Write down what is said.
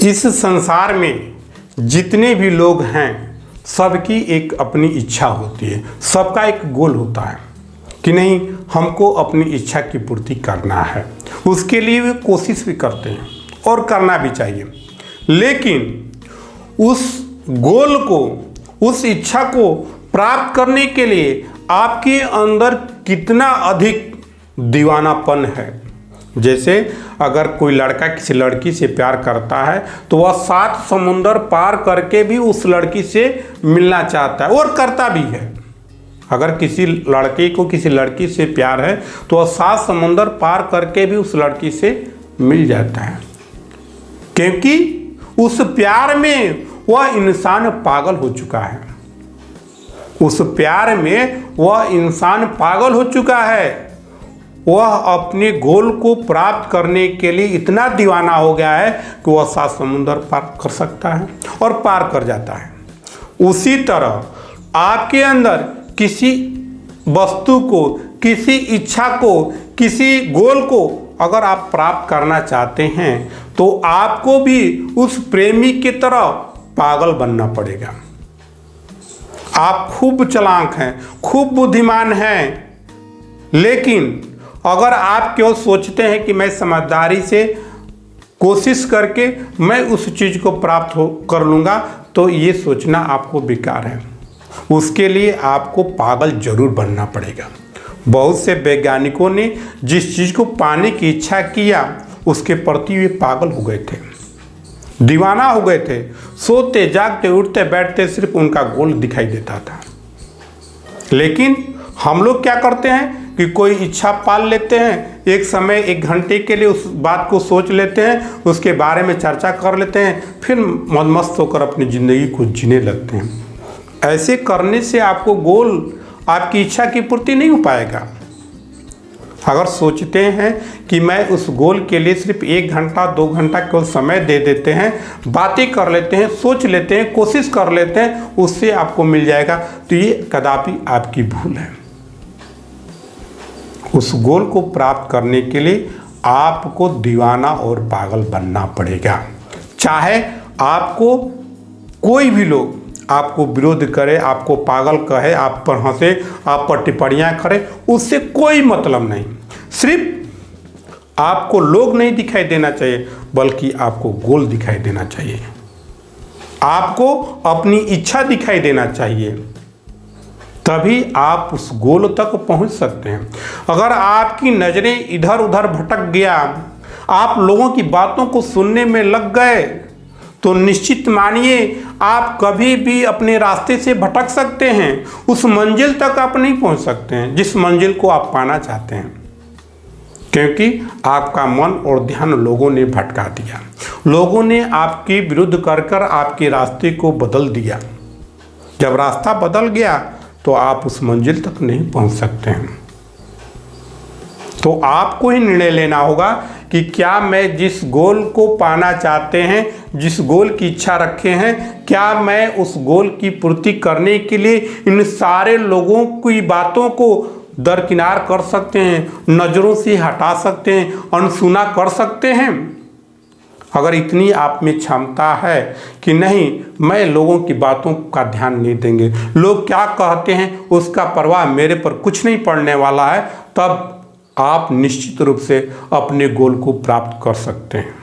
इस संसार में जितने भी लोग हैं सबकी एक अपनी इच्छा होती है, सबका एक गोल होता है कि नहीं हमको अपनी इच्छा की पूर्ति करना है। उसके लिए वे कोशिश भी करते हैं और करना भी चाहिए, लेकिन उस गोल को, उस इच्छा को प्राप्त करने के लिए आपके अंदर कितना अधिक दीवानापन है। जैसे अगर कोई लड़का किसी लड़की से प्यार करता है तो वह 7 समुंदर पार करके भी उस लड़की से मिलना चाहता है और करता भी है। अगर किसी लड़के को किसी लड़की से प्यार है तो वह 7 समुंदर पार करके भी उस लड़की से मिल जाता है, क्योंकि उस प्यार में वह इंसान पागल हो चुका है। उस प्यार में वह इंसान पागल हो चुका है। वह अपने गोल को प्राप्त करने के लिए इतना दीवाना हो गया है कि वह 7 समुंदर पार कर सकता है और पार कर जाता है। उसी तरह आपके अंदर किसी वस्तु को, किसी इच्छा को, किसी गोल को अगर आप प्राप्त करना चाहते हैं तो आपको भी उस प्रेमी की तरह पागल बनना पड़ेगा। आप खूब चालाक हैं, खूब बुद्धिमान हैं, लेकिन अगर आप क्यों सोचते हैं कि मैं समझदारी से कोशिश करके मैं उस चीज़ को प्राप्त कर लूँगा, तो ये सोचना आपको बेकार है। उसके लिए आपको पागल जरूर बनना पड़ेगा। बहुत से वैज्ञानिकों ने जिस चीज़ को पाने की इच्छा किया उसके प्रति वे पागल हो गए थे, दीवाना हो गए थे। सोते जागते उठते बैठते सिर्फ उनका गोल दिखाई देता था। लेकिन हम लोग क्या करते हैं कि कोई इच्छा पाल लेते हैं, एक समय 1 घंटे के लिए उस बात को सोच लेते हैं, उसके बारे में चर्चा कर लेते हैं, फिर मस्त होकर अपनी ज़िंदगी को जीने लगते हैं। ऐसे करने से आपको गोल, आपकी इच्छा की पूर्ति नहीं हो पाएगा। अगर सोचते हैं कि मैं उस गोल के लिए सिर्फ 1 घंटा 2 घंटा केवल समय दे देते हैं, बातें कर लेते हैं, सोच लेते हैं, कोशिश कर लेते हैं, उससे आपको मिल जाएगा, तो ये कदापि आपकी भूल है। उस गोल को प्राप्त करने के लिए आपको दीवाना और पागल बनना पड़ेगा। चाहे आपको कोई भी लोग आपको विरोध करे, आपको पागल कहे, आप पर हंसे, आप पर टिप्पणियाँ करे, उससे कोई मतलब नहीं। सिर्फ आपको लोग नहीं दिखाई देना चाहिए, बल्कि आपको गोल दिखाई देना चाहिए, आपको अपनी इच्छा दिखाई देना चाहिए, तभी आप उस गोल तक पहुंच सकते हैं। अगर आपकी नज़रें इधर उधर भटक गया, आप लोगों की बातों को सुनने में लग गए, तो निश्चित मानिए आप कभी भी अपने रास्ते से भटक सकते हैं। उस मंजिल तक आप नहीं पहुंच सकते हैं जिस मंजिल को आप पाना चाहते हैं, क्योंकि आपका मन और ध्यान लोगों ने भटका दिया। लोगों ने आपके विरुद्ध कर आपके रास्ते को बदल दिया। जब रास्ता बदल गया तो आप उस मंजिल तक नहीं पहुंच सकते हैं। तो आपको ही निर्णय लेना होगा कि क्या मैं जिस गोल को पाना चाहते हैं, जिस गोल की इच्छा रखे हैं, क्या मैं उस गोल की पूर्ति करने के लिए इन सारे लोगों की बातों को दरकिनार कर सकते हैं, नज़रों से हटा सकते हैं, अनसुना कर सकते हैं। अगर इतनी आप में क्षमता है कि नहीं मैं लोगों की बातों का ध्यान नहीं देंगे, लोग क्या कहते हैं उसका परवाह मेरे पर कुछ नहीं पड़ने वाला है, तब आप निश्चित रूप से अपने गोल को प्राप्त कर सकते हैं।